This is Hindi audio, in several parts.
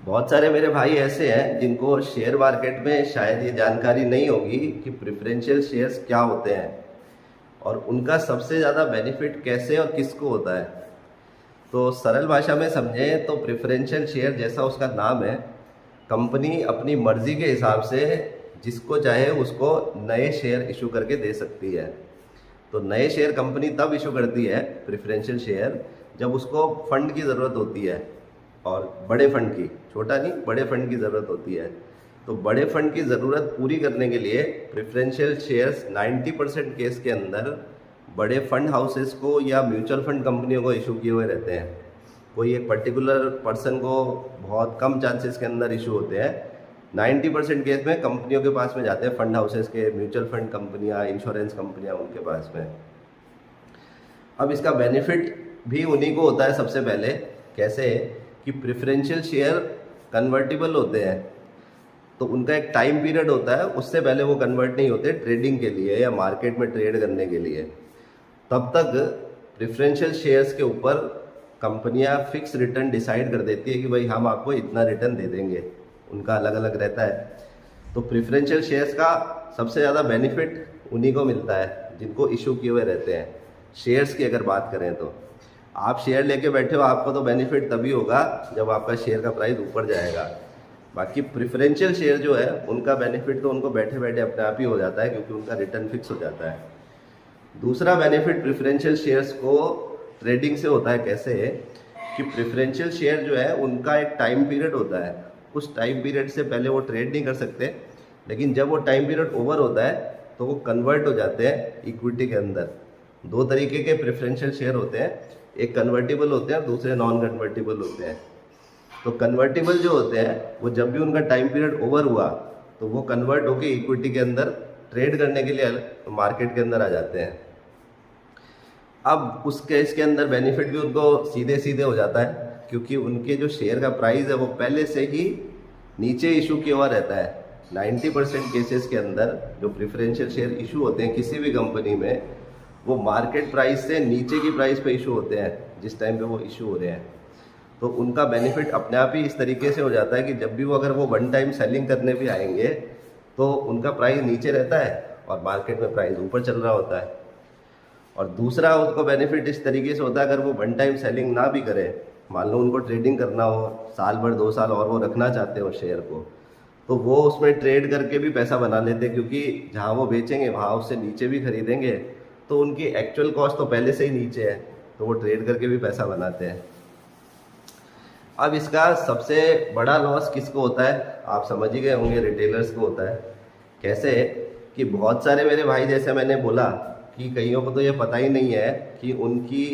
बहुत सारे मेरे भाई ऐसे हैं जिनको शेयर मार्केट में शायद ये जानकारी नहीं होगी कि प्रेफरेंशियल शेयर्स क्या होते हैं और उनका सबसे ज़्यादा बेनिफिट कैसे और किसको होता है। तो सरल भाषा में समझें तो प्रेफरेंशियल शेयर जैसा उसका नाम है, कंपनी अपनी मर्जी के हिसाब से जिसको चाहे उसको नए शेयर इशू करके दे सकती है। तो नए शेयर कंपनी तब इशू करती है प्रेफरेंशियल शेयर जब उसको फंड की ज़रूरत होती है, और बड़े फंड की, छोटा नहीं, बड़े फंड की ज़रूरत होती है। तो बड़े फंड की ज़रूरत पूरी करने के लिए प्रेफरेंशियल शेयर्स 90% केस के अंदर बड़े फंड हाउसेस को या म्यूचुअल फंड कंपनियों को इशू किए हुए रहते हैं। कोई एक पर्टिकुलर पर्सन को बहुत कम चांसेस के अंदर इशू होते हैं। 90% केस में कंपनियों के पास में जाते हैं, फंड हाउसेस के, म्यूचुअल फंड कंपनियां, इंश्योरेंस कंपनियां, उनके पास में। अब इसका बेनिफिट भी उन्हीं को होता है सबसे पहले। कैसे? कि प्रेफरेंशियल शेयर कन्वर्टिबल होते हैं, तो उनका एक टाइम पीरियड होता है, उससे पहले वो कन्वर्ट नहीं होते ट्रेडिंग के लिए या मार्केट में ट्रेड करने के लिए। तब तक प्रेफरेंशियल शेयर्स के ऊपर कंपनियां फिक्स रिटर्न डिसाइड कर देती है कि भाई हम आपको इतना रिटर्न दे देंगे, उनका अलग अलग रहता है। तो प्रेफरेंशियल शेयर्स का सबसे ज़्यादा बेनिफिट उन्हीं को मिलता है जिनको इशू किए हुए रहते हैं। शेयर्स की अगर बात करें तो आप शेयर लेके बैठे हो, आपको तो बेनिफिट तभी होगा जब आपका शेयर का प्राइस ऊपर जाएगा। बाकी प्रेफरेंशियल शेयर जो है उनका बेनिफिट तो उनको बैठे बैठे अपने आप ही हो जाता है, क्योंकि उनका रिटर्न फिक्स हो जाता है। दूसरा बेनिफिट प्रेफरेंशियल शेयर्स को ट्रेडिंग से होता है। कैसे? कि प्रेफरेंशियल शेयर जो है उनका एक टाइम पीरियड होता है, उस टाइम पीरियड से पहले वो ट्रेड नहीं कर सकते, लेकिन जब वो टाइम पीरियड ओवर होता है तो वो कन्वर्ट हो जाते हैं इक्विटी के अंदर। दो तरीके के प्रेफरेंशियल शेयर होते हैं, एक कन्वर्टिबल होते हैं, दूसरे नॉन कन्वर्टिबल होते हैं। तो कन्वर्टिबल जो होते हैं वो जब भी उनका टाइम पीरियड ओवर हुआ तो वो कन्वर्ट होकर इक्विटी के अंदर ट्रेड करने के लिए मार्केट के अंदर आ जाते हैं। अब उस केस के अंदर बेनिफिट भी उनको सीधे सीधे हो जाता है, क्योंकि उनके जो शेयर का प्राइस है वो पहले से ही नीचे इशू किया हुआ रहता है। 90% केसेस के अंदर जो प्रेफरेंशियल शेयर इशू होते हैं किसी भी कंपनी में, वो मार्केट प्राइस से नीचे की प्राइस पे इशू होते हैं जिस टाइम पे वो इशू हो रहे हैं। तो उनका बेनिफिट अपने आप ही इस तरीके से हो जाता है कि जब भी वो अगर वो वन टाइम सेलिंग करने भी आएंगे तो उनका प्राइस नीचे रहता है और मार्केट में प्राइस ऊपर चल रहा होता है। और दूसरा उसको बेनिफिट इस तरीके से होता है, अगर वो वन टाइम सेलिंग ना भी करें, मान लो उनको ट्रेडिंग करना हो, साल भर 2 साल और वो रखना चाहते हो शेयर को, तो वो उसमें ट्रेड करके भी पैसा बना लेते हैं, क्योंकि जहाँ वो बेचेंगे वहाँ उससे नीचे भी खरीदेंगे, तो उनकी एक्चुअल कॉस्ट तो पहले से ही नीचे है, तो वो ट्रेड करके भी पैसा बनाते हैं। अब इसका सबसे बड़ा लॉस किसको होता है? आप समझ ही गए होंगे, रिटेलर्स को होता है। कैसे? कि बहुत सारे मेरे भाई, जैसे मैंने बोला कि कईयों को तो ये पता ही नहीं है कि उनकी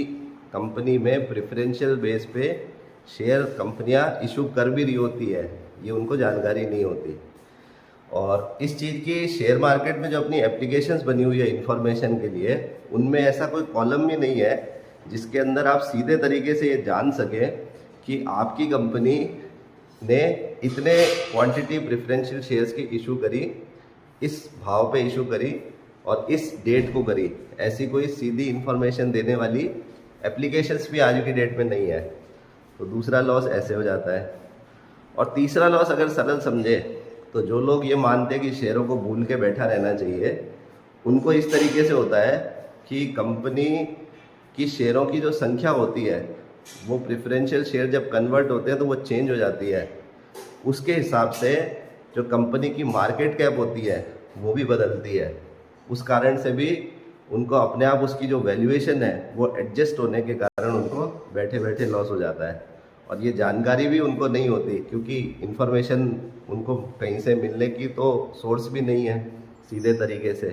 कंपनी में प्रेफरेंशियल बेस पे शेयर कंपनियां इशू कर भी रही होती है, ये उनको जानकारी नहीं होती। और इस चीज़ की शेयर मार्केट में जो अपनी एप्लीकेशंस बनी हुई है इंफॉर्मेशन के लिए, उनमें ऐसा कोई कॉलम भी नहीं है जिसके अंदर आप सीधे तरीके से ये जान सकें कि आपकी कंपनी ने इतने क्वांटिटी प्रेफरेंशियल शेयर्स की इशू करी, इस भाव पे इशू करी और इस डेट को करी। ऐसी कोई सीधी इंफॉर्मेशन देने वाली एप्लीकेशंस भी आज की डेट में नहीं है। तो दूसरा लॉस ऐसे हो जाता है। और तीसरा लॉस अगर सरल समझे तो जो लोग ये मानते हैं कि शेयरों को भूल के बैठा रहना चाहिए, उनको इस तरीके से होता है कि कंपनी की शेयरों की जो संख्या होती है वो प्रेफरेंशियल शेयर जब कन्वर्ट होते हैं तो वो चेंज हो जाती है। उसके हिसाब से जो कंपनी की मार्केट कैप होती है वो भी बदलती है। उस कारण से भी उनको अपने आप उसकी जो वैल्यूएशन है वो एडजस्ट होने के कारण उनको बैठे बैठे लॉस हो जाता है। और ये जानकारी भी उनको नहीं होती, क्योंकि इन्फॉर्मेशन उनको कहीं से मिलने की तो सोर्स भी नहीं है सीधे तरीके से,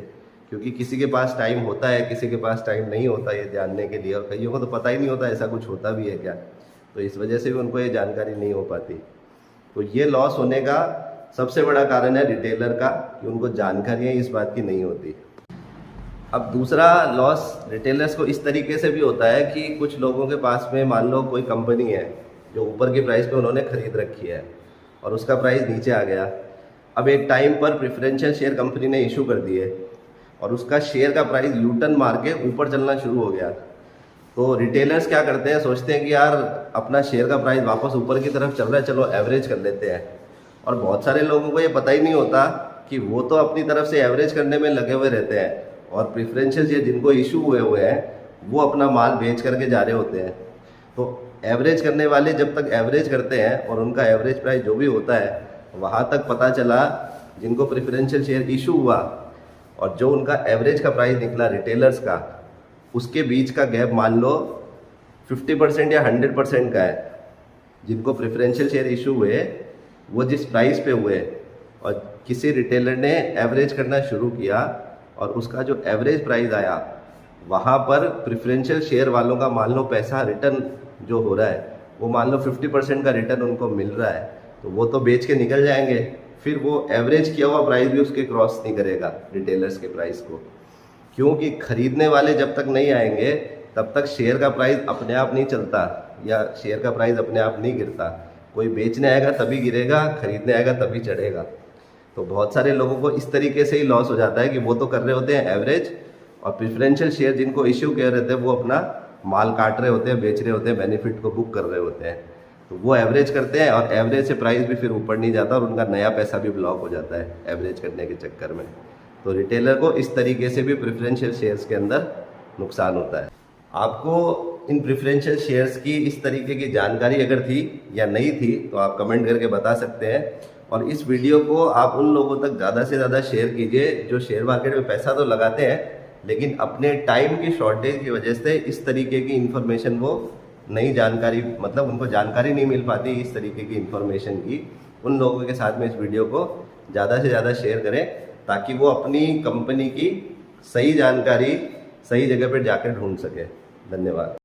क्योंकि किसी के पास टाइम होता है, किसी के पास टाइम नहीं होता ये जानने के लिए, और कईयों को तो पता ही नहीं होता ऐसा कुछ होता भी है क्या। तो इस वजह से भी उनको ये जानकारी नहीं हो पाती। तो ये लॉस होने का सबसे बड़ा कारण है रिटेलर का, कि उनको जानकारियाँ इस बात की नहीं होती। अब दूसरा लॉस रिटेलर्स को इस तरीके से भी होता है कि कुछ लोगों के पास में, मान लो कोई कंपनी है जो ऊपर की प्राइस पे उन्होंने खरीद रखी है और उसका प्राइस नीचे आ गया। अब एक टाइम पर प्रेफरेंशियल शेयर कंपनी ने इशू कर दिए और उसका शेयर का प्राइस यू टर्न मार के ऊपर चलना शुरू हो गया। तो रिटेलर्स क्या करते हैं, सोचते हैं कि यार अपना शेयर का प्राइस वापस ऊपर की तरफ चल रहा है, चलो एवरेज कर लेते हैं। और बहुत सारे लोगों को ये पता ही नहीं होता कि वो तो अपनी तरफ से एवरेज करने में लगे हुए रहते हैं, और प्रेफरेंशियल शेयर जिनको इशू हुए हैं वो अपना माल बेच करके जा रहे होते हैं। तो एवरेज करने वाले जब तक एवरेज करते हैं और उनका एवरेज प्राइस जो भी होता है वहाँ तक पता चला, जिनको प्रेफरेंशियल शेयर इशू हुआ और जो उनका एवरेज का प्राइस निकला रिटेलर्स का, उसके बीच का गैप मान लो 50% या 100% का है। जिनको प्रेफरेंशियल शेयर इशू हुए वो जिस प्राइस पे हुए और किसी रिटेलर ने एवरेज करना शुरू किया और उसका जो एवरेज प्राइस आया, वहाँ पर प्रेफरेंशियल शेयर वालों का मान लो पैसा रिटर्न जो हो रहा है वो मान लो 50% का रिटर्न उनको मिल रहा है, तो वो तो बेच के निकल जाएंगे, फिर वो एवरेज किया हुआ प्राइस भी उसके क्रॉस नहीं करेगा रिटेलर्स के प्राइस को। क्योंकि खरीदने वाले जब तक नहीं आएंगे तब तक शेयर का प्राइस अपने आप नहीं चलता या शेयर का प्राइस अपने आप नहीं गिरता। कोई बेचने आएगा तभी गिरेगा, खरीदने आएगा तभी चढ़ेगा। तो बहुत सारे लोगों को इस तरीके से ही लॉस हो जाता है कि वो तो कर रहे होते हैं एवरेज, और प्रेफरेंशियल शेयर जिनको इश्यू कर रहे थे वो अपना माल काट रहे होते हैं, बेच रहे होते हैं, बेनिफिट को बुक कर रहे होते हैं। तो वो एवरेज करते हैं और एवरेज से प्राइस भी फिर ऊपर नहीं जाता और उनका नया पैसा भी ब्लॉक हो जाता है एवरेज करने के चक्कर में। तो रिटेलर को इस तरीके से भी प्रेफरेंशियल शेयर्स के अंदर नुकसान होता है। आपको इन प्रेफरेंशियल शेयर्स की इस तरीके की जानकारी अगर थी या नहीं थी तो आप कमेंट करके बता सकते हैं, और इस वीडियो को आप उन लोगों तक ज़्यादा से ज़्यादा शेयर कीजिए जो शेयर मार्केट में पैसा तो लगाते हैं लेकिन अपने टाइम की शॉर्टेज की वजह से इस तरीके की इन्फॉर्मेशन वो नई जानकारी, मतलब उनको जानकारी नहीं मिल पाती इस तरीके की इन्फॉर्मेशन की। उन लोगों के साथ में इस वीडियो को ज़्यादा से ज़्यादा शेयर करें ताकि वो अपनी कंपनी की सही जानकारी सही जगह पर जाकर ढूंढ सके। धन्यवाद।